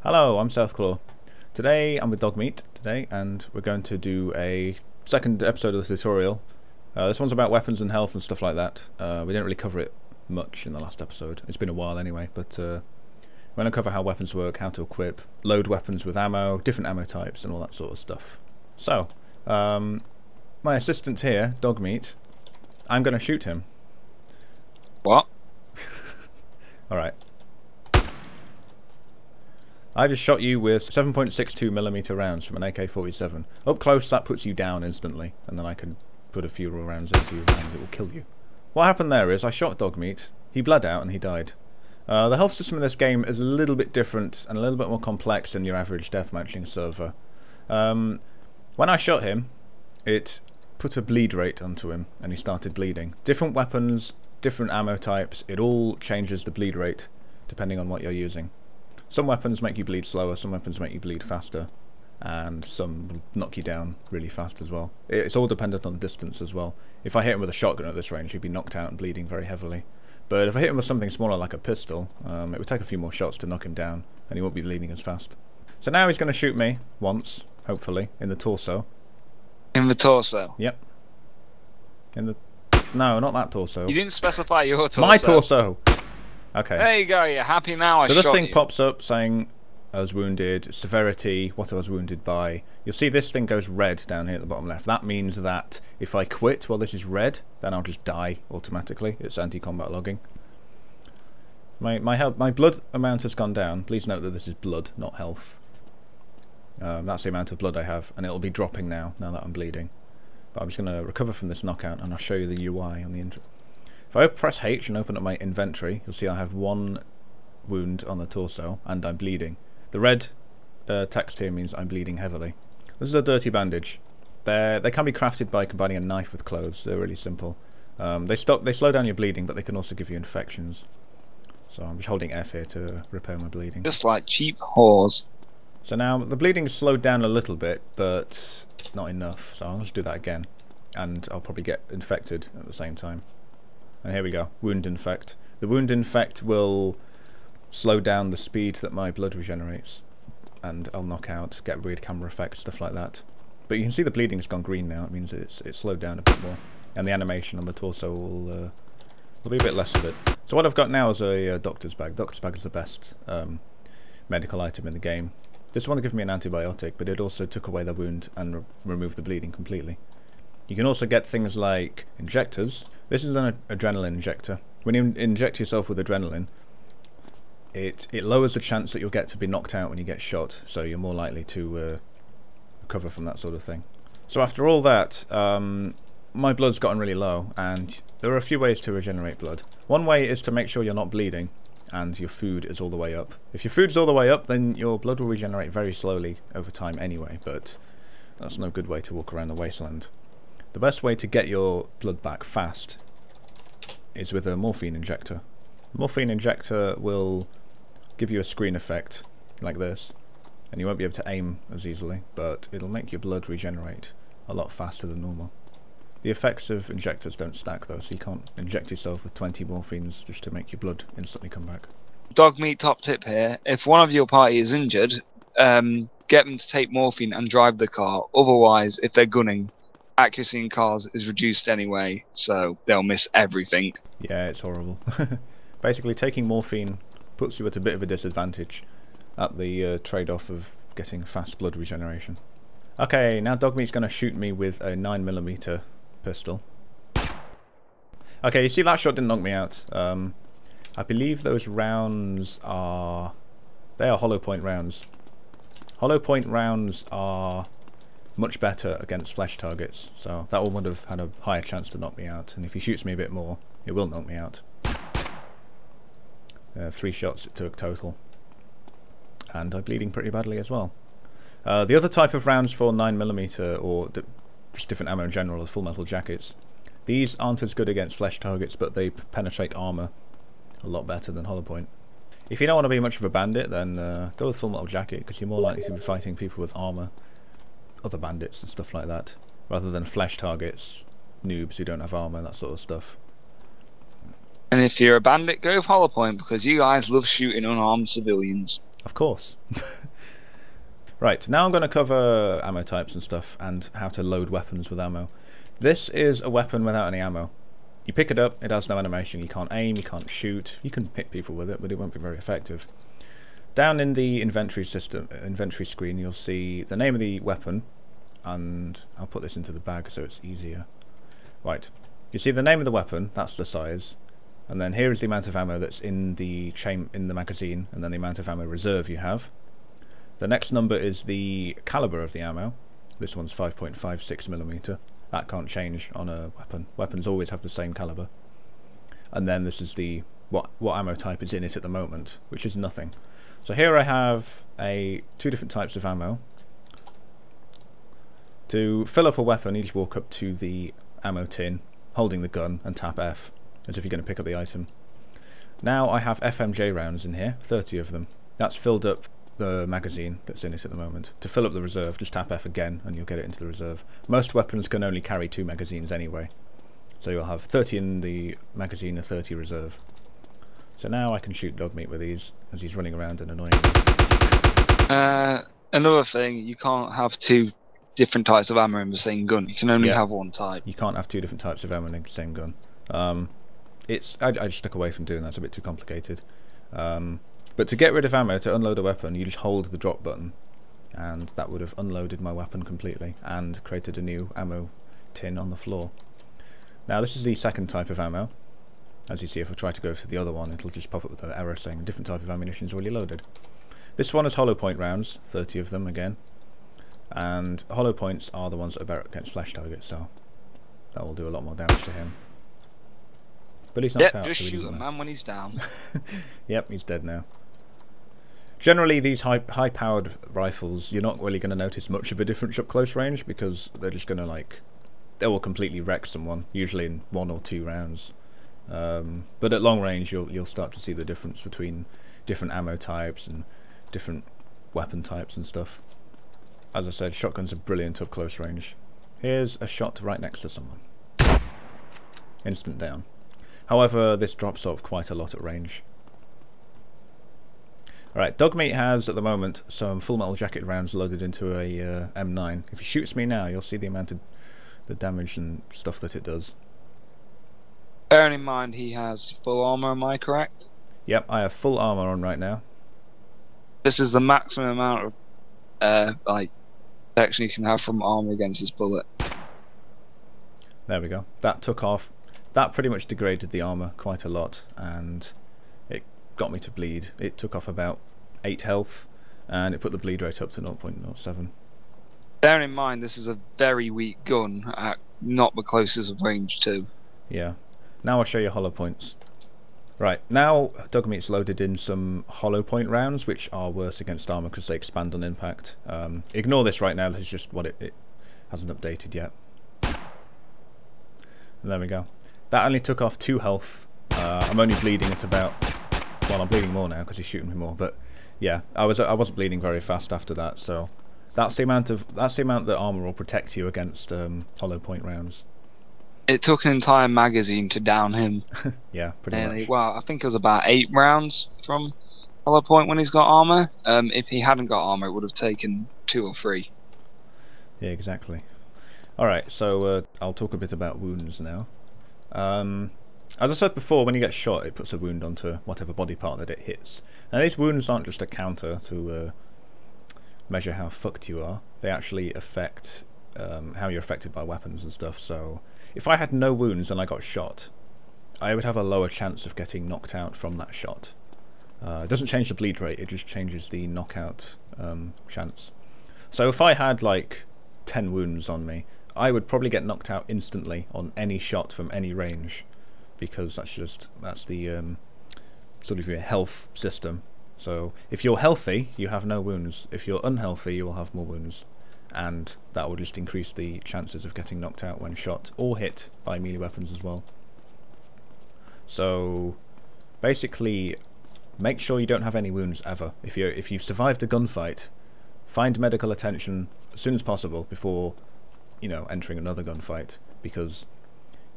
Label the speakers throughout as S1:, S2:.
S1: Hello, I'm Southclaw. Today I'm with Dogmeat today, and we're going to do a second episode of the tutorial. This one's about weapons and health and stuff like that. We didn't really cover it much in the last episode. It's been a while anyway, but we're going to cover how weapons work, how to equip, load weapons with ammo, different ammo types, and all that sort of stuff. So, my assistant here, Dogmeat, I'm going to shoot him.
S2: What?
S1: Alright. I just shot you with 7.62mm rounds from an AK-47. Up close, that puts you down instantly, and then I can put a few rounds into you and it will kill you. What happened there is I shot Dogmeat, he bled out and he died. The health system in this game is a little bit different and a little bit more complex than your average deathmatching server. When I shot him, it put a bleed rate onto him and he started bleeding. Different weapons, different ammo types, it all changes the bleed rate depending on what you're using. Some weapons make you bleed slower, some weapons make you bleed faster, and some will knock you down really fast as well. It's all dependent on distance as well. If I hit him with a shotgun at this range, he'd be knocked out and bleeding very heavily. But if I hit him with something smaller like a pistol, it would take a few more shots to knock him down, and he won't be bleeding as fast. So now he's going to shoot me once, hopefully, in the torso.
S2: In the torso?
S1: Yep. In the... No, not that torso.
S2: You didn't specify your torso.
S1: My torso! Okay.
S2: There you go, you're happy now.
S1: So this thing pops up saying I was wounded, severity, what I was wounded by. You'll see this thing goes red down here at the bottom left. That means that if I quit while this is red, then I'll just die automatically. It's anti-combat logging. My blood amount has gone down. Please note that this is blood, not health. That's the amount of blood I have, and it'll be dropping now that I'm bleeding. But I'm just going to recover from this knockout, and I'll show you the UI on the intro. If I press H and open up my inventory, you'll see I have one wound on the torso and I'm bleeding. The red text here means I'm bleeding heavily. This is a dirty bandage. They can be crafted by combining a knife with clothes. They're really simple. They slow down your bleeding, but they can also give you infections. So I'm just holding F here to repair my bleeding.
S2: Just like cheap whores.
S1: So now the bleeding's slowed down a little bit, but not enough. So I'll just do that again, and I'll probably get infected at the same time. And here we go, wound infect. The wound infect will slow down the speed that my blood regenerates, and I'll knock out, get weird camera effects, stuff like that. But you can see the bleeding's gone green now. It means it's slowed down a bit more, and the animation on the torso will be a bit less of it. So what I've got now is a doctor's bag. Doctor's bag is the best medical item in the game. This one gave me an antibiotic, but it also took away the wound and removed the bleeding completely. You can also get things like injectors. This is an adrenaline injector. When you inject yourself with adrenaline, it lowers the chance that you'll get to be knocked out when you get shot, so you're more likely to recover from that sort of thing. So after all that, my blood's gotten really low, and there are a few ways to regenerate blood. One way is to make sure you're not bleeding, and your food is all the way up. If your food's all the way up, then your blood will regenerate very slowly over time anyway, but that's no good way to walk around the wasteland. The best way to get your blood back fast is with a morphine injector. The morphine injector will give you a screen effect like this, and you won't be able to aim as easily, but it'll make your blood regenerate a lot faster than normal. The effects of injectors don't stack though, so you can't inject yourself with 20 morphines just to make your blood instantly come back.
S2: Dogmeat top tip here, if one of your party is injured, get them to take morphine and drive the car. Otherwise, if they're gunning, accuracy in cars is reduced anyway, so they'll miss everything.
S1: Yeah, it's horrible. Basically, taking morphine puts you at a bit of a disadvantage at the trade-off of getting fast blood regeneration. Okay, now Dogmeat's going to shoot me with a 9mm pistol. Okay, you see that shot didn't knock me out. I believe those rounds are... They are hollow point rounds. Hollow point rounds are much better against flesh targets, so that one would have had a higher chance to knock me out, and if he shoots me a bit more, it will knock me out. 3 shots it took total, and I'm bleeding pretty badly as well. The other type of rounds for 9mm, or just different ammo in general, are full metal jackets. These aren't as good against flesh targets, but they penetrate armour a lot better than hollow point. If you don't want to be much of a bandit, then go with full metal jacket, because you're more likely to be fighting people with armour, other bandits and stuff like that, rather than flesh targets, noobs who don't have armour, that sort of stuff.
S2: And if you're a bandit, go with hollow point, because you guys love shooting unarmed civilians.
S1: Of course. Right, now I'm going to cover ammo types and stuff, and how to load weapons with ammo. This is a weapon without any ammo. You pick it up, it has no animation, you can't aim, you can't shoot, you can hit people with it, but it won't be very effective. Down in the inventory screen, you'll see the name of the weapon, and I'll put this into the bag so it's easier. Right, you see the name of the weapon, that's the size, and then here is the amount of ammo that's in the magazine, and then the amount of ammo reserve you have. The next number is the caliber of the ammo. This one's 5.56mm. That can't change on a weapon. Weapons always have the same caliber. And then this is the what ammo type is in it at the moment, which is nothing. So here I have two different types of ammo. To fill up a weapon, you just walk up to the ammo tin, holding the gun, and tap F, as if you're going to pick up the item. Now I have FMJ rounds in here, 30 of them. That's filled up the magazine that's in it at the moment. To fill up the reserve, just tap F again and you'll get it into the reserve. Most weapons can only carry 2 magazines anyway, so you'll have 30 in the magazine and 30 reserve. So now I can shoot Dogmeat with these as he's running around and annoying me.
S2: Another thing, you can't have 2 different types of ammo in the same gun. You can only have one type.
S1: You can't have 2 different types of ammo in the same gun. I just stuck away from doing that. It's a bit too complicated. But to get rid of ammo, to unload a weapon, you just hold the drop button, and that would have unloaded my weapon completely and created a new ammo tin on the floor. Now this is the second type of ammo. As you see, if I try to go for the other one, it'll just pop up with an error saying a different type of ammunition is already loaded. This one is hollow point rounds, 30 of them again, and hollow points are the ones that are better against flash targets, so that will do a lot more damage to him. But he's knocked out,
S2: just
S1: so he
S2: shoot
S1: doesn't
S2: a man when he's down.
S1: Yep, he's dead now. Generally, these high-powered rifles, you're not really going to notice much of a difference up close range, because they're just going to, they will completely wreck someone, usually in 1 or 2 rounds. But at long range, you'll start to see the difference between different ammo types and different weapon types and stuff. As I said, shotguns are brilliant up close range. Here's a shot right next to someone. Instant down. However, this drops off quite a lot at range. Alright, Dogmeat has, at the moment, some full metal jacket rounds loaded into a M9. If he shoots me now, you'll see the amount of the damage and stuff that it does.
S2: Bearing in mind he has full armor, am I correct?
S1: Yep, I have full armor on right now.
S2: This is the maximum amount of protection you can have from armor against his bullet.
S1: There we go. That took off. That pretty much degraded the armor quite a lot, and it got me to bleed. It took off about 8 health, and it put the bleed rate up to 0.07.
S2: Bearing in mind this is a very weak gun at not the closest of range too.
S1: Yeah. Now I'll show you hollow points. Right, now Dogmeat's loaded in some hollow point rounds, which are worse against armor because they expand on impact. Ignore this right now, this is just what it hasn't updated yet. And there we go. That only took off 2 health. I'm only bleeding at about... Well, I'm bleeding more now because he's shooting me more, but yeah, I wasn't bleeding very fast after that, so that's the amount that armor will protect you against hollow point rounds.
S2: It took an entire magazine to down him.
S1: Yeah, pretty much.
S2: Well, I think it was about 8 rounds from hollow point when he's got armor. If he hadn't got armor, it would have taken 2 or 3.
S1: Yeah, exactly. Alright, so I'll talk a bit about wounds now. As I said before, when you get shot, it puts a wound onto whatever body part that it hits. Now, these wounds aren't just a counter to measure how fucked you are. They actually affect how you're affected by weapons and stuff, so... If I had no wounds and I got shot, I would have a lower chance of getting knocked out from that shot. It doesn't change the bleed rate, it just changes the knockout chance. So if I had like 10 wounds on me, I would probably get knocked out instantly on any shot from any range, because that's the sort of your health system. So if you're healthy, you have no wounds. If you're unhealthy, you will have more wounds. And that will just increase the chances of getting knocked out when shot or hit by melee weapons as well. So basically, make sure you don't have any wounds ever. If you've survived a gunfight, find medical attention as soon as possible before, entering another gunfight, because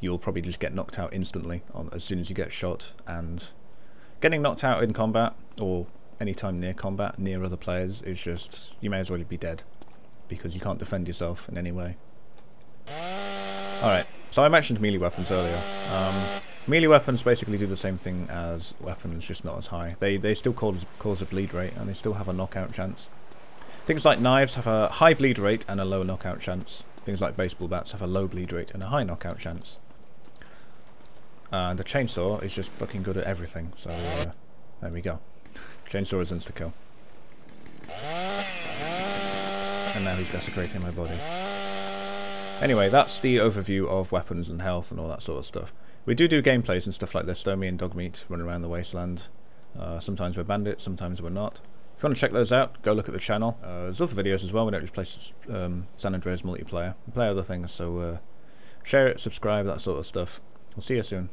S1: you'll probably just get knocked out instantly as soon as you get shot. And getting knocked out in combat or any time near combat, near other players, is just, you may as well be dead, because you can't defend yourself in any way. Alright, so I mentioned melee weapons earlier. Melee weapons basically do the same thing as weapons, just not as high. They still cause a bleed rate, and they still have a knockout chance. Things like knives have a high bleed rate and a low knockout chance. Things like baseball bats have a low bleed rate and a high knockout chance. And the chainsaw is just fucking good at everything, so there we go. Chainsaw is insta-kill. And now he's desecrating my body. Anyway, that's the overview of weapons and health and all that sort of stuff. We do gameplays and stuff like this, though. Me and Dogmeat run around the wasteland. Sometimes we're bandits, sometimes we're not. If you want to check those out, go look at the channel. There's other videos as well. We don't just play San Andreas multiplayer. We play other things, so share it, subscribe, that sort of stuff. We'll see you soon.